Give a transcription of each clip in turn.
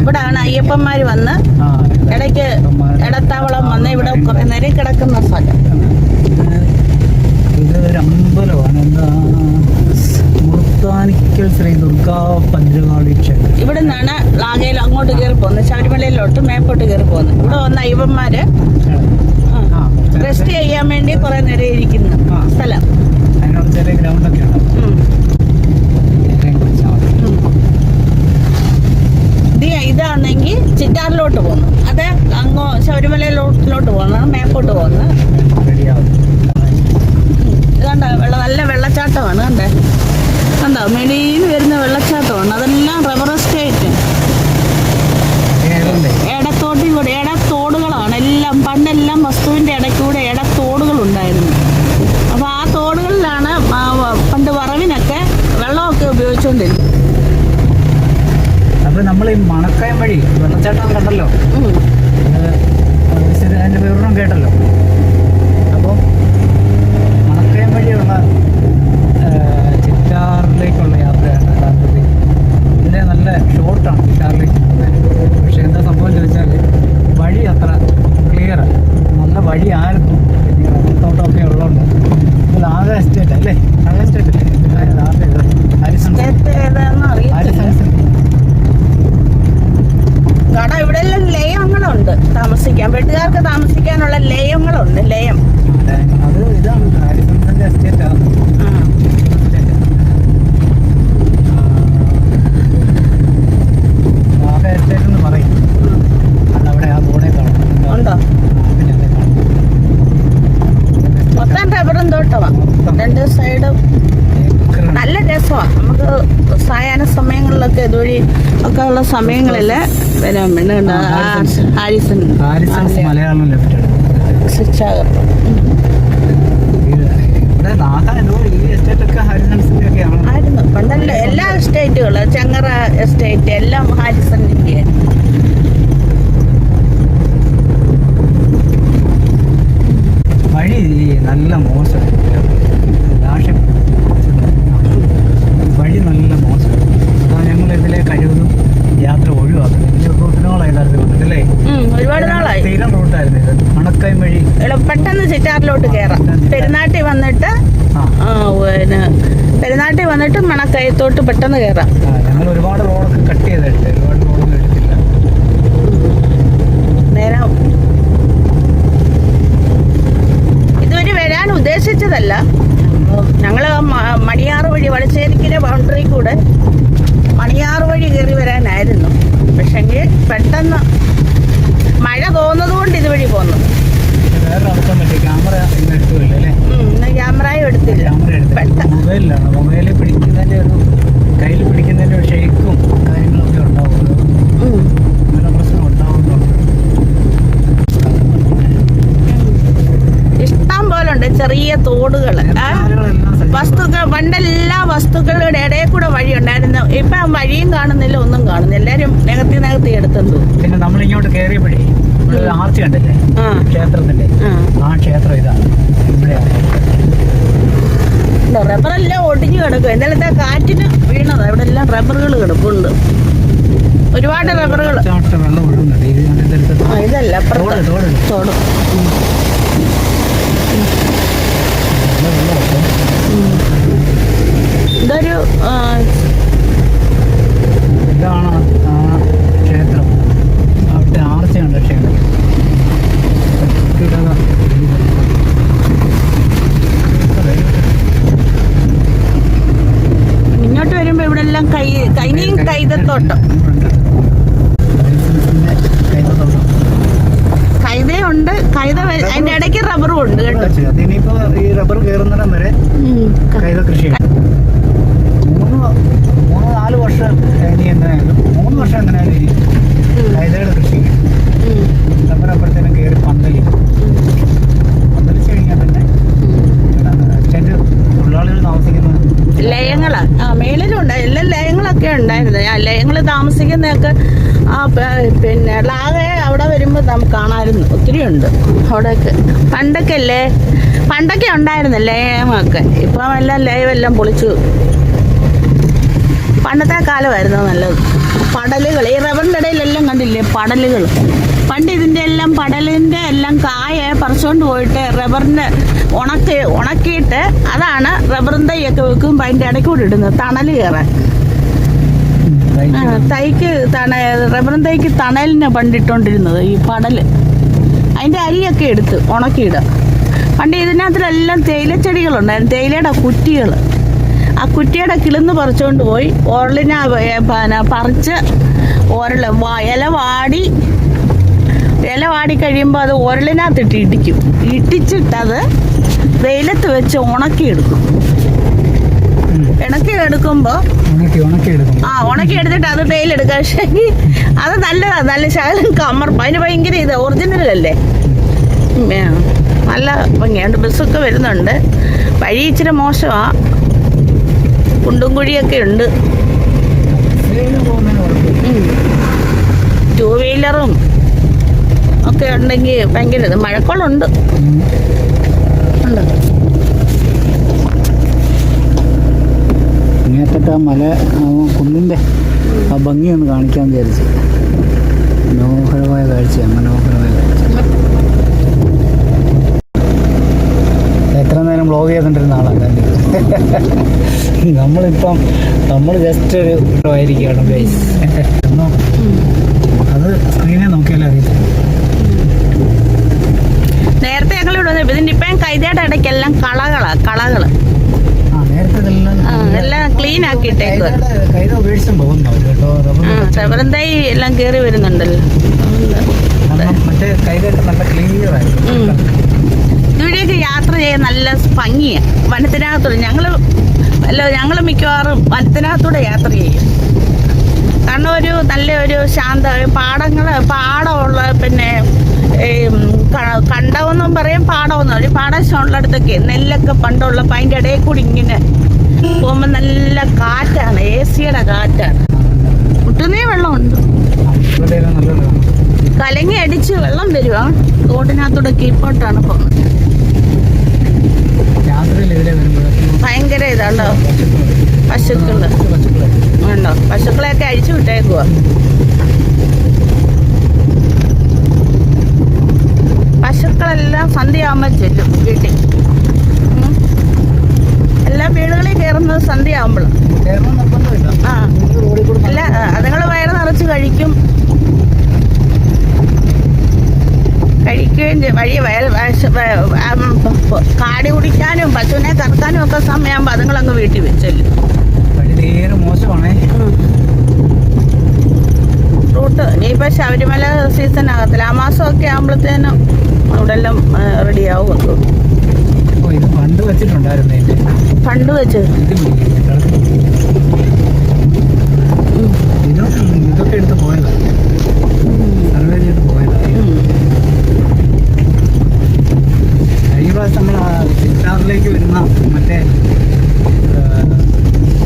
ഇവിടാണ് അയ്യപ്പന്മാര് വന്ന് ഇടയ്ക്ക് ഇടത്താവളം വന്ന് ഇവിടെ കുറെ നേരം കിടക്കുന്ന സ്ഥലം. ഇത് ഒരു അമ്പലമാണ്. എന്താ മുർത്താനിക്കൽ ശ്രീ ദുർഗാ ഭദ്രകാളി ക്ഷേത്രം. ഇവിടെ നിന്നാണ് ലാഗയിൽ അങ്ങോട്ട് കയറി പോകുന്നത്, ശബരിമലയിലോട്ട് മേപ്പോട്ട് കയറി പോകുന്നത്. ഇവിടെ വന്ന അയ്യപ്പന്മാര് റെസ്റ്റ് ചെയ്യാൻ വേണ്ടി കുറെ നേരം ഇരിക്കുന്ന സ്ഥലം. അതിനോട് ചെറിയ ഗ്രൗണ്ടൊക്കെ ഉണ്ടാവും. ഇതാണെങ്കിൽ ചിറ്റാറിലോട്ട് പോകുന്നു, അത് അങ്ങോ ശബരിമലയിലോട്ട് പോകുന്നതാണ്, മേപ്പോട്ട് പോകുന്നത്. ഇതുണ്ട നല്ല വെള്ളച്ചാട്ടമാണ്, കണ്ടേ കണ്ടോ, മെളിയിൽ വരുന്ന വെള്ളച്ചാട്ടമാണ്. അതെല്ലാം റബ്ബർ എസ്റ്റേറ്റ് ഇടത്തോട്ട് കൂടെ ഇടത്തോടുകളാണ് എല്ലാം. പണ്ടെല്ലാം വസ്തുവിന്റെ ഇടയ്ക്കൂടെ ഇടത്തോടുകളുണ്ടായിരുന്നു. അപ്പൊ ആ തോടുകളിലാണ് പണ്ട് വറവിനൊക്കെ വെള്ളമൊക്കെ ഉപയോഗിച്ചുകൊണ്ടിരുന്നത്. അപ്പൊ നമ്മൾ ഈ മണക്കായം വഴി വെള്ളച്ചാട്ടം കണ്ടല്ലോ, അതിന്റെ വിവരണം കേട്ടല്ലോ. അപ്പോൾ മണക്കായം വഴിയുള്ള ചിറ്റാറിലേക്കുള്ള യാത്രയാണ് യഥാർത്ഥത്തിൽ. ഇതിലെ നല്ല ഷോർട്ടാണ് ചിറ്റാറിലേക്ക് പോകുന്നത്. പക്ഷെ എന്താ സംഭവം ചോദിച്ചാൽ വഴി അത്ര ക്ലിയറാണ്. നല്ല വഴിയായിരുന്നു, പിന്നെ റബ്ബർത്തോട്ടമൊക്കെ ഉള്ളതുകൊണ്ട്. ഇത് ആകെ എസ്റ്റേറ്റ് അല്ലേ? ആകെ എസ്റ്റേറ്റ് അല്ലേ? കട ഇവിടെ എല്ലാം ലയങ്ങളുണ്ട്, താമസിക്കാൻ വീട്ടുകാർക്ക് താമസിക്കാനുള്ള ലയങ്ങളുണ്ട്. ലയം അത് ഇതാണ് ഹാരിസൺസിന്റെ എസ്റ്റേറ്റ് ആണ്. എസ്റ്റേറ്റ് എന്ന് പറയും. അവിടെ ആ ബോർഡേ കാണും. ഉണ്ടോ? മൊത്തം റബ്ബറും തോട്ടമാണ് രണ്ട് സൈഡും. നല്ല രസമാണ്. നമുക്ക് സായാഹ്ന സമയങ്ങളിലൊക്കെ ഇതുവഴി ഒക്കെ ഉള്ള സമയങ്ങളിൽ വരാൻ വേണ്ടി ഹാരിസൺ മലയാളം ലെഫ്റ്റ് ആയിരുന്നു പണ്ടല്ല. എല്ലാ എസ്റ്റേറ്റുകളും ചങ്ങറ എസ്റ്റേറ്റ് എല്ലാം ഹാരിസണിന്റെ. വഴി നല്ല മോശം, വഴി നല്ല മോശം. അതാണ് ഞങ്ങൾ ഇതിലെ കഴിവതും യാത്ര ഒഴിവാക്കുന്നത്. ഒത്തിരി ഒരുപാട് നാളായി. സ്ഥിരം റൂട്ടായിരുന്നു ഇത്. മണക്കായം വഴി പെട്ടെന്ന് ചിറ്റാറിലോട്ട് കയറാം. പെരുന്നാട്ടിൽ വന്നിട്ട് പെരുന്നാട്ടിൽ വന്നിട്ട് മണക്കയത്തോട്ട് പെട്ടെന്ന് കയറാം. ഞങ്ങൾ ഒരുപാട് റോഡൊക്കെ കട്ട് ചെയ്തിട്ട് ഒരുപാട് റോഡൊന്നും എടുത്തില്ല. നേരം ഇതുവരെ വരാൻ ഉദ്ദേശിച്ചതല്ല. ഞങ്ങള് മണിയാറ് വഴി വടശ്ശേരിക്കിലെ ബൗണ്ടറി കൂടെ മണിയാറ് വഴി കയറി വരാനായിരുന്നു. പക്ഷെങ്കിൽ പെട്ടെന്ന് മഴ തോന്നുന്നത് കൊണ്ട് ഇതുവഴി പോന്നു. വേറെ നടക്കാൻ പറ്റിയ ക്യാമറ ഇന്ന് എടുത്തില്ല അല്ലേ? ക്യാമറയും എടുത്തില്ല. മൊബൈലിലാണ്. മൊബൈലിൽ പിടിക്കുന്നതിന്റെ ഒരു കയ്യിൽ പിടിക്കുന്നതിന്റെ ഒരു ഷെയ്ക്കും കാര്യങ്ങളൊക്കെ ഉണ്ടാവുന്നത്. അങ്ങനെ പ്രശ്നം ഉണ്ടാവുന്നുണ്ട്. ഇഷ്ടം പോലെ ഉണ്ട് ചെറിയ തോടുകൾ, വസ്തുക്കൾ. പണ്ടെല്ലാ വസ്തുക്കളുടെ ഇടയിൽ കൂടെ വഴി ഉണ്ടായിരുന്നു. ഇപ്പൊ വഴിയും കാണുന്നില്ല, ഒന്നും കാണുന്നില്ല. എല്ലാരും നികത്തി എടുത്തു. പിന്നെ നമ്മൾ ഇങ്ങോട്ട് കയറിയപ്പോഴേ ആർച്ച് കണ്ടില്ലേ ക്ഷേത്രത്തിന്റെ? ആ ക്ഷേത്രം ഇതാണ്. ഇവിടെയാണ് റബ്ബറെല്ലാം ഒടിഞ്ഞു കിടക്കും. ഇന്നലത്തെ കാറ്റിന് വീണതാ. ഇവിടെ എല്ലാം റബ്ബറുകൾ കിടപ്പുണ്ട്, ഒരുപാട് റബ്ബറുകൾ. വെള്ളം ഒഴുകുന്നുണ്ട്. ഇതല്ല തോട്. ഇതൊരു ഇതാണ് ആ ക്ഷേത്രം. അവിടെ ആർച്ചയുണ്ട് ക്ഷേത്രം. ഇങ്ങോട്ട് വരുമ്പോ ഇവിടെ എല്ലാം കൈതത്തോട്ടം. കൈതയുണ്ട്. കൈത അതിന്റെ ഇടയ്ക്ക് റബ്ബറും ഉണ്ട് കേട്ടോ. ഇനിയിപ്പോ ഈ റബ്ബർ കയറുന്നിടം വരെ കൈത കൃഷിയാണ്. 3-4 വർഷം ഇനി എങ്ങനെയായാലും 3 വർഷം എങ്ങനെയായാലും ഇനി കൈതയുടെ കൃഷി റബ്ബർ അപ്പുറത്തേനും കയറി പന്തലിച്ച് കഴിഞ്ഞാൽ പിന്നെ എക്സ്റ്റൻഡ് തൊഴിലാളികൾ താമസിക്കുന്ന ലയങ്ങള് മേളിലുണ്ട്. എല്ലാം ലയങ്ങളൊക്കെ ഉണ്ടായിരുന്നു. ലയങ്ങൾ താമസിക്കുന്നതൊക്കെ പിന്നെ ലാകെ അവിടെ വരുമ്പോൾ നമുക്ക് കാണാമായിരുന്നു. ഒത്തിരി ഉണ്ട് അവിടെയൊക്കെ. പണ്ടൊക്കെ ഉണ്ടായിരുന്നു ലയമൊക്കെ. ഇപ്പം എല്ലാം ലയമെല്ലാം പൊളിച്ചു. പണ്ടത്തെ കാലമായിരുന്നു നല്ലത്. പടലുകൾ ഈ റബ്ബറിൻ്റെ ഇടയിലെല്ലാം കണ്ടില്ലേ പടലുകൾ. പണ്ട് ഇതിൻ്റെ എല്ലാം പടലിൻ്റെ എല്ലാം കായ പറിച്ചുകൊണ്ട് പോയിട്ട് റബ്ബറിൻ്റെ ഉണക്കിയിട്ട് അതാണ് റബ്ബറും തൈയൊക്കെ വെക്കുമ്പോൾ അതിൻ്റെ ഇടയ്ക്കൂടെ ഇടുന്നത് തണൽ കയറാൻ. റബ്ബറും തൈക്ക് തണലിനെ പണ്ടിട്ടോണ്ടിരുന്നത് ഈ പടല്. അതിൻ്റെ അരിയൊക്കെ എടുത്ത് ഉണക്കിയിടുക. പണ്ട് ഇതിനകത്തിലെല്ലാം തേയിലച്ചെടികളുണ്ടായിരുന്നു. തേയിലയുടെ കുറ്റികൾ. ആ കുറ്റിയുടെ കിളിന്ന് പറിച്ചുകൊണ്ട് പോയി പറിച്ച് ഇല വാടി കഴിയുമ്പോൾ അത് ഉരളിനകത്തിട്ട് ഇടിക്കും. ഇടിച്ചിട്ടത് വെയിലത്ത് വെച്ച് ഉണക്കിയെടുക്കും. ഉണക്കിയെടുക്കുമ്പോൾ ഉണക്കിയെടുത്തിട്ട് അത് തേയിലെടുക്കുക. പക്ഷേ അത് നല്ലതാണ്. നല്ല ശകലം കമർപ്പ്. അതിന് ഭയങ്കര ഇത് ഒറിജിനലല്ലേ. നല്ല ഭംഗിയുണ്ട്. ബസ്സൊക്കെ വരുന്നുണ്ട്. വഴി ഇച്ചിരി മോശമാണ്. കുണ്ടും കുഴിയൊക്കെ ഉണ്ട്. 2 വീലറും ഒക്കെ ഉണ്ടെങ്കിൽ ഭയങ്കര ഇത്. മഴക്കോളുണ്ട്. ഇങ്ങനത്തെ ആ മല കുന്നിൻ്റെ ആ ഭംഗിയൊന്ന് കാണിക്കാൻ വിചാരിച്ചു. മനോഹരമായ കാഴ്ചയാണ്. മനോഹരമായ കാഴ്ച. എത്ര നേരം വ്ളോഗ് ചെയ്തിട്ടിരുന്ന ആളാണ്. നമ്മൾ ജസ്റ്റ് ഒരു ആയിരിക്കുകയാണ് ഗൈസ്. അത് സ്ക്രീനെ നോക്കിയാലേ അറിയത്തില്ല. നേരത്തെ ഞങ്ങൾ ഇതിന്റെ ഇപ്പം കൈതയുടെ ഇടയ്ക്കെല്ലാം കളകള് എല്ലാം ക്ലീൻ ആക്കിയിട്ടേക്ക്. റബ്ബറും തൈ എല്ലാം കയറി വരുന്നുണ്ടല്ലോ. ഇവിടെയൊക്കെ യാത്ര ചെയ്യാൻ നല്ല ഭംഗിയാണ്. വനത്തിനകത്തൂടെ ഞങ്ങൾ മിക്കവാറും വനത്തിനകത്തൂടെ യാത്ര ചെയ്യും. കാരണം നല്ലൊരു ശാന്ത പാടമുള്ള പിന്നെ കണ്ടമെന്നും പറയും പാടമെന്നും ഒരു പാടശമുള്ളടത്തൊക്കെ നെല്ലൊക്കെ പണ്ടുള്ളപ്പോൾ അതിൻ്റെ ഇടയിൽ കൂടി ഇങ്ങനെ പോകുമ്പോൾ നല്ല കാറ്റാണ്. AC-യുടെ കാറ്റാണ്. ഒട്ടുന്നേ വെള്ളമുണ്ട്. കലങ്ങി അടിച്ച് വെള്ളം വരുവാ. തോട്ടിനകത്തൂടെ കീഴ്പോട്ടാണ് പോകുന്നത്. ഭയങ്കര ഇതാണ്ടോ പശുക്കള് ഉണ്ടോ. പശുക്കളെയൊക്കെ അഴിച്ചു വിട്ടേക്കുവാ. പശുക്കളെല്ലാം സന്ധ്യയാകുമ്പോൾ ചെല്ലും വീട്ടിൽ. എല്ലാ വീടുകളിൽ കയറുന്നത് സന്ധ്യയാകുമ്പോഴാണ്. അല്ല അതുങ്ങൾ വയറ് നിറച്ച് കഴിക്കുകയും വഴി കാടി കുടിക്കാനും പശുവിനെ കറക്കാനും ഒക്കെ സമയമാകുമ്പോൾ അതുങ്ങളങ്ങ് വീട്ടിൽ വെച്ചല്ലോ. റൂട്ട് ഇനിയിപ്പോൾ ശബരിമല സീസൺ ആകത്തില്ല. ആ മാസമൊക്കെ ആകുമ്പോഴത്തേനും അവിടെ എല്ലാം റെഡിയാവും. പണ്ട് വെച്ച് ഇതൊക്കെ എടുത്ത് പോയതാണ്. സർവേ ചെയ്ത് പോയതാണ്. ഈ പ്രാവശ്യം നമ്മൾ ചിറ്റാറിലേക്ക് വരുന്ന മറ്റേ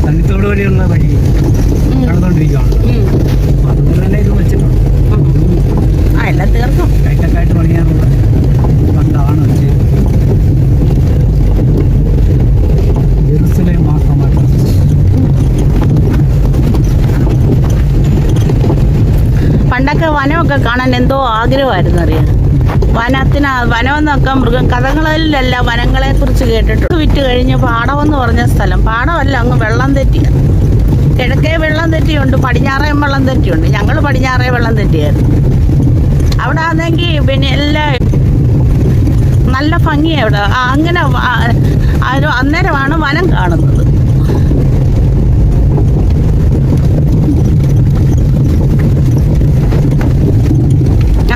തണ്ണിത്തോട് വഴിയുള്ള വഴി നടന്നുകൊണ്ടിരിക്കുകയാണ്. അപ്പം അതുപോലെ തന്നെ ഇത് വെച്ചിട്ടുണ്ട്. എല്ലാം തീർക്കും. കയറ്റക്കായിട്ട് പണിയാനുള്ള ഫണ്ടാണ് വെച്ചത്. ജെറുസലേം മാത്രമായിട്ട് പണ്ടൊക്കെ വനമൊക്കെ കാണാൻ എന്തോ ആഗ്രഹമായിരുന്നു. അറിയാം വനമെന്നൊക്കെ കഥകളിലല്ല വനങ്ങളെ കുറിച്ച് കേട്ടിട്ടുണ്ട്. വിറ്റ് കഴിഞ്ഞ് പാടമെന്ന് പറഞ്ഞ സ്ഥലം പാടമല്ല, അങ്ങ് വെള്ളം തെറ്റി. കിഴക്കേ വെള്ളം തെറ്റിയുണ്ട്, പടിഞ്ഞാറേ വെള്ളം തെറ്റിയുണ്ട്. ഞങ്ങൾ പടിഞ്ഞാറേ വെള്ളം തെറ്റിയായിരുന്നു. അവിടെ ആണെങ്കിൽ പിന്നെ എല്ലാം നല്ല ഭംഗിയാണ്. അവിടെ അങ്ങനെ അന്നേരമാണ് വനം കാണുന്നത്.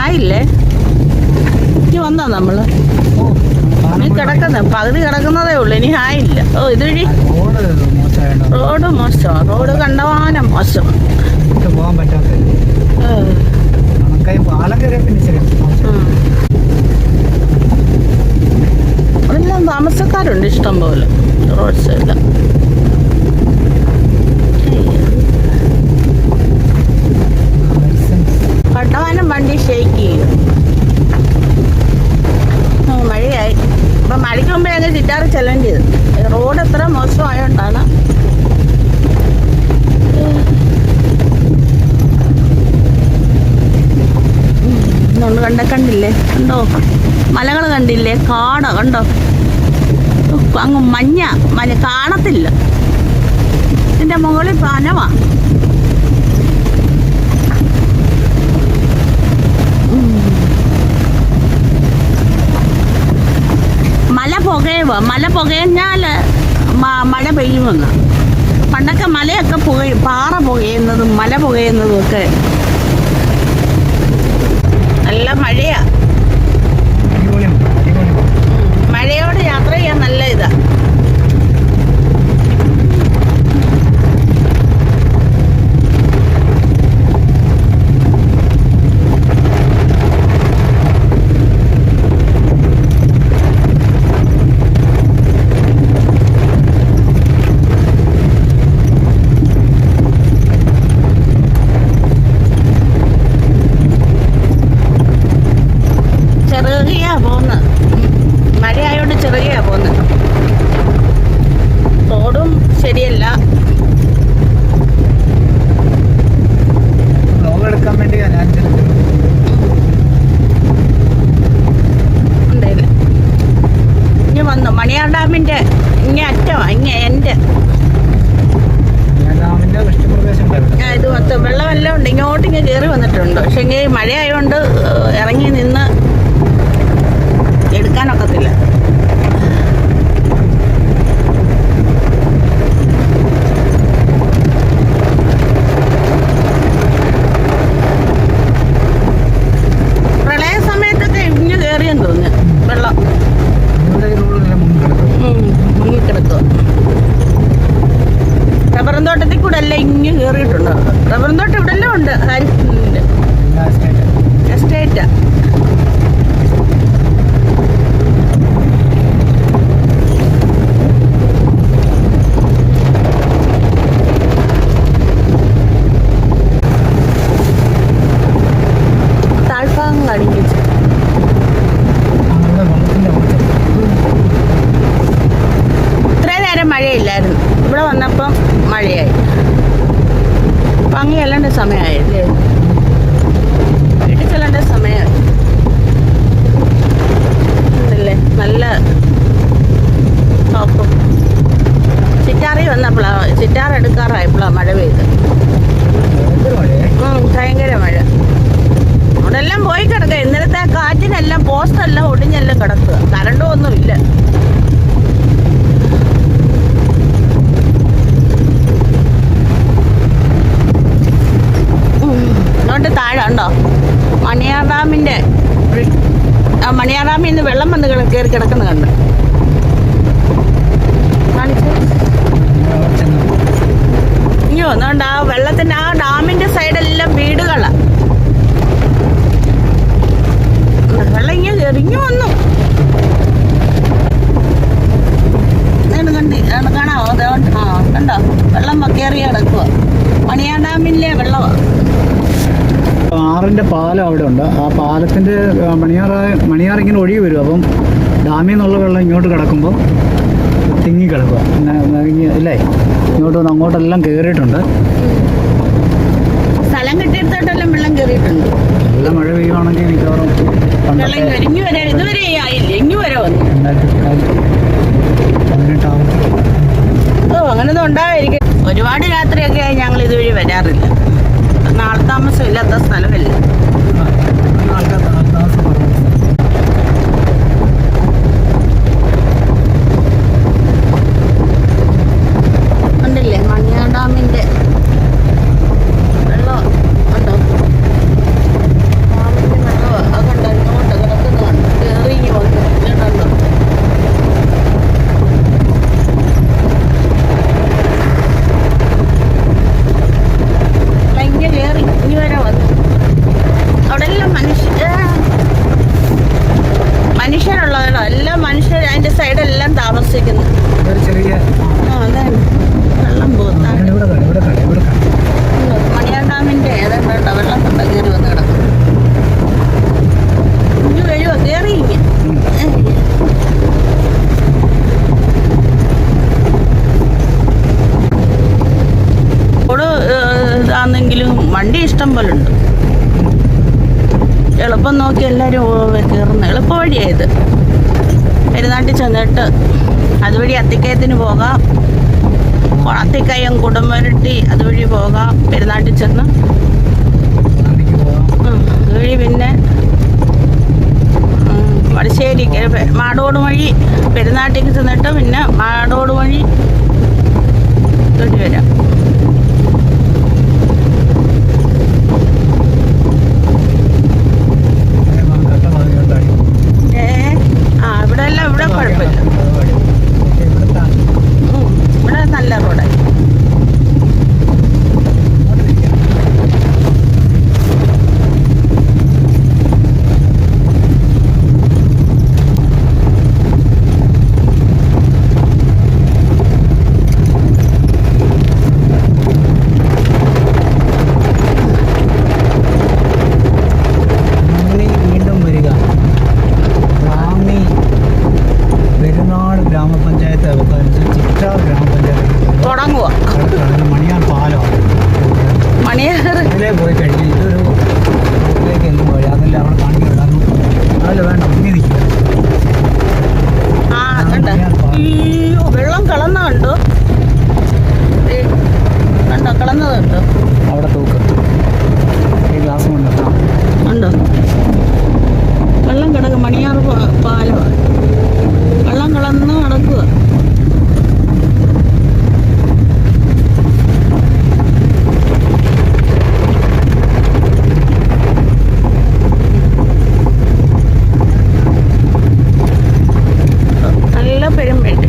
ആയില്ലേ? വന്നോ? വന്നോ നമ്മള്? ഓ ഇനി കിടക്കുന്ന പകുതി കിടക്കുന്നതേ ഉള്ളു, ഇനി ആയില്ല. ഓ ഇതുവഴി റോഡ് മോശമായിട്ടോ, റോഡ് മോശം, റോഡ് കണ്ടവാനം മോശം. ഇട്ട് പോകാൻ പറ്റാത്ത കണക്കായി പാലം കയറിയ പിന്നെ ശരി. അതെല്ലാം താമസക്കാരുണ്ട് ഇഷ്ടം പോലെ റോഡ് സൈഡിൽ. കണ്ടവാനം വണ്ടി ഷേക്ക് ചെയ്യും. മഴയായി. അപ്പം മഴയ്ക്ക് മുമ്പേ അങ്ങ് ചിറ്റാറ് ചെല്ലേണ്ടി ചെയ്തു. റോഡ് എത്ര മോശമായോണ്ടാണ്. കണ്ടില്ലേ, കണ്ടോ മലകൾ കണ്ടില്ലേ, കാട് കണ്ടോ, അങ്ങ് മഞ്ഞ കാണത്തില്ല. ഇതിന്റെ മുകളിൽ പനവാ. മല പുകഞ്ഞാൽ മഴ പെയ്യുമെന്ന്. പണ്ടൊക്കെ മലയൊക്കെ പുകയും, പാറ പുകയുന്നതും മല പുകയുന്നതും ഒക്കെ. നല്ല മഴയാ. മഴയോട് യാത്ര ചെയ്യാൻ നല്ല ഇതാ. മഴയായോണ്ട് ചെറിയ പോകുന്നത്. റോഡും ശരിയല്ല. എടുക്കാൻ വേണ്ടി ഇനി വന്നു മണിയാർ ഡാമിന്റെ ഇങ്ങനെ അറ്റമാ, ഇങ്ങനെ എൻ്റെ ഇത് മൊത്തം വെള്ളമെല്ലാം ഉണ്ട്. ഇങ്ങോട്ട് ഇങ്ങനെ കയറി വന്നിട്ടുണ്ട്. പക്ഷെ ഇങ്ങനെ മഴയായോണ്ട് ഇറങ്ങി നിന്ന് എടുക്കാനൊക്കത്തില്ല. പ്രളയ സമയത്തൊക്കെ ഇങ്ങനെ കയറിയെന്ന് തോന്നുന്നു വെള്ളം. മുങ്ങിക്കിടക്കുക. റബ്ബറും തോട്ടത്തിൽ കൂടെ എല്ലാം ഇങ്ങനെ കയറിയിട്ടുണ്ട്. റബ്ബറും തോട്ടം ഇവിടെ എല്ലാം ഉണ്ട്. എസ്റ്റേറ്റാ. ഇത്രയും നേരം മഴയില്ലായിരുന്നു, ഇവിടെ വന്നപ്പം മഴയായി. പങ്ങി ചെല്ലേണ്ട സമയമായില്ലേ, വീട്ടിൽ ചെല്ലേണ്ട സമയമായി. അല്ലേ നല്ല ടോപ്പും. ചിറ്റാറി വന്നപ്പോഴാ, ചിറ്റാറെടുക്കാറായപ്പോഴാ മഴ പെയ്ത്. ഭയങ്കര മഴ. അവിടെല്ലാം പോയി കിടക്കുക. ഇന്നലത്തെ കാറ്റിനെല്ലാം പോസ്റ്റെല്ലാം ഒടിഞ്ഞെല്ലാം കിടക്കുക. കറണ്ടും ഒന്നുമില്ല. അതുകൊണ്ട് താഴെ ഉണ്ടോ മണിയാർ ഡാമിന്റെ, മണിയാർ ഡാമിൽ നിന്ന് വെള്ളം വന്ന് കയറി കിടക്കുന്നത് കണ്ട്. ഇനി വന്നോണ്ട് ആ വെള്ളത്തിന്റെ ആ ഡാമിന്റെ സൈഡെല്ലാം വീടുകളാ. വെള്ളം ഇങ്ങനെ എറിഞ്ഞു വന്നു. കാണാമോ? കണ്ടോ വെള്ളം കയറി കിടക്കുക. മണിയാർ ഡാമിലെ വെള്ളമാണ്. ആറിന്റെ പാലം അവിടെ ഉണ്ട്. ആ പാലത്തിന്റെ മണിയാർ ഇങ്ങനെ ഒഴുകി വരും. അപ്പം ഡാമിൽ നിന്നുള്ള വെള്ളം ഇങ്ങോട്ട് കിടക്കുമ്പോൾ തിങ്ങി കിടക്കുക. അല്ലേ, ഇങ്ങോട്ട് വന്ന് അങ്ങോട്ടെല്ലാം കയറിയിട്ടുണ്ട്. സ്ഥലം കിട്ടിയിടത്തോട്ടെല്ലാം വെള്ളം കയറിയിട്ടുണ്ട്. നല്ല മഴ പെയ്യുവാണെങ്കിൽ മിക്കവാറും ഇതുവരെ ആയില്ലേ, ഇങ്ങു വരെ വന്നു. ഓ അങ്ങനൊന്നും ഉണ്ടായിരിക്കും. ഒരുപാട് രാത്രിയൊക്കെ ആയി ഞങ്ങൾ ഇതുവഴി വരാറില്ല. ആൾത്താമസം ഇല്ലാത്ത സ്ഥലമല്ല. കണ്ടില്ലേ മണിയാർ ഡാമിന്റെ വെള്ളം കണ്ടോ? ഡാമിന്റെ വെള്ളം അത് കണ്ടോ, ഇങ്ങോട്ട് കിടക്കുന്നതാണ്. കയറി സൈഡെല്ലാം താമസിക്കുന്നു. ഒരു ചെറിയ അതാണ് വെള്ളം പോകുന്നതാണ്. ഇവിടെ മണിയാർ ഡാമിന്റെ ഏതാണ്ട് വെള്ളം കയറി വന്ന് കിടക്കും. ഇനി വരുമോ കയറി റോഡ് ഇതാണെങ്കിലും വണ്ടി ഇഷ്ടം പോലെ ഉണ്ട്. എളുപ്പം നോക്കി എല്ലാവരും കയറുന്ന എളുപ്പ വഴിയായത്. പെരുന്നാട്ടിൽ ചെന്നിട്ട് അതുവഴി അത്തിക്കയത്തിന് പോകാം, അത്തിക്കയം കുടമ്പുരട്ടി അതുവഴി പോകാം. പെരുന്നാട്ടിൽ ചെന്ന് അതുവഴി പിന്നെ വടശ്ശേരി മാടോട് വഴി പെരുന്നാട്ടിക്ക് ചെന്നിട്ട് പിന്നെ മാടോട് വഴി ഇങ്ങോട്ട് വരാം. ഇവിടെ എല്ലാം ഇവിടെ കുഴപ്പമില്ല. ഇവിടെ നല്ല റോഡായി. തുടങ്ങുക മണിയാർ പോയി കഴിഞ്ഞ് ഇതൊരു റോഡിലേക്ക് എന്തും വഴി അതല്ല അവിടെ കാണിക്കുന്നുണ്ടായിരുന്നു. അതല്ല വേണ്ട ഇങ്ങനെ നിൽക്കുക. അയ്യോ വെള്ളം കളന്ന കണ്ടോ? കണ്ടോ കളന്നത് കണ്ടോ? അവിടെ തൂക്ക് ഈ ഗ്ലാസ് കൊണ്ടോ ഉണ്ടോ? വെള്ളം കിടക്കുക. മണിയാർ പാലമാണ്. വെള്ളം കളന്ന് കിടക്കുക. നല്ല പെരുമ്പേട്ട്.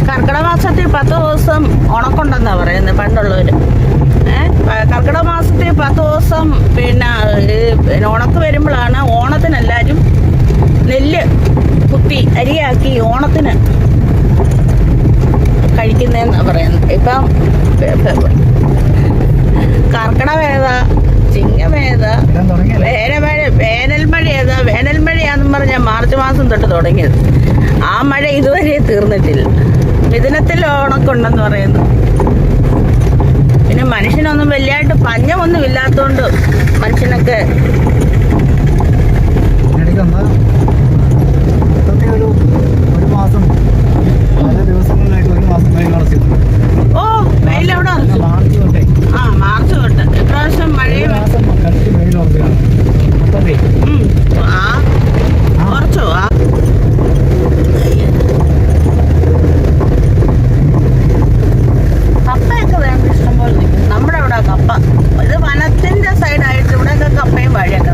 കർക്കിടക മാസത്തിൽ 10 ദിവസം ഉണക്കുണ്ടെന്നാ പറയുന്നത് പണ്ടുള്ളവർ. കർക്കിടക മാസത്തിൽ 10 ദിവസം പിന്നെ ഉണക്ക് വരുമ്പോഴാണ് ഓണത്തിനെല്ലാവരും നെല്ല് കുത്തി അരിയാക്കി ഓണത്തിന് കഴിക്കുന്നതെന്ന് പറയുന്നത്. ഇപ്പം കർക്കിടക ഏതാ, ചിങ്ങമേതാ, വേനൽമഴ ഏതാ? വേനൽമഴയാണെന്ന് പറഞ്ഞാൽ മാർച്ച് മാസം തൊട്ട് തുടങ്ങിയത്. ആ മഴ ഇതുവരെ തീർന്നിട്ടില്ല. മിഥുനത്തിൽ ഉണക്കുണ്ടെന്ന് പറയുന്നു. പിന്നെ മനുഷ്യനൊന്നും വലിയായിട്ട് പഞ്ഞമൊന്നും ഇല്ലാത്തതുകൊണ്ട് മനുഷ്യനൊക്കെ ഒരു മാസം പല ദിവസങ്ങളിലായിട്ട് ഒരു മാസം വെയിൽ ഉറച്ചിട്ടുണ്ട്. ഓ വെയിലവിടെ മാർച്ച് തൊട്ടേ മാർച്ച് തൊട്ട് ഇപ്രാവശ്യം മഴയും കട്ടി വെയിൽ ഉറക്കുകയാണ് മൊത്തത്തിൽ. കുറച്ചോ കപ്പയൊക്കെ വേണ്ട ഇഷ്ടംപോലെ നിൽക്കും. നമ്മുടെ ഇവിടെ കപ്പ ഇത് വനത്തിന്റെ സൈഡായിട്ട് ഇവിടെയൊക്കെ കപ്പയും വഴിയൊക്കെ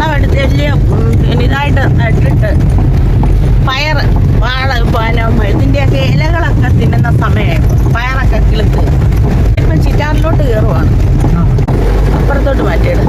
പാടം എടുത്ത് വലിയ ഇതായിട്ട് നട്ടിട്ട് പയറ് വാഴ ഇതിൻ്റെയൊക്കെ ഇലകളൊക്കെ തിന്നുന്ന സമയമായപ്പോൾ പയറൊക്കെ കിളുത്ത് ഇപ്പം ചിറ്റാറിലോട്ട് കയറുവാണ്. ആ അപ്പുറത്തോട്ട് മാറ്റിയിടും.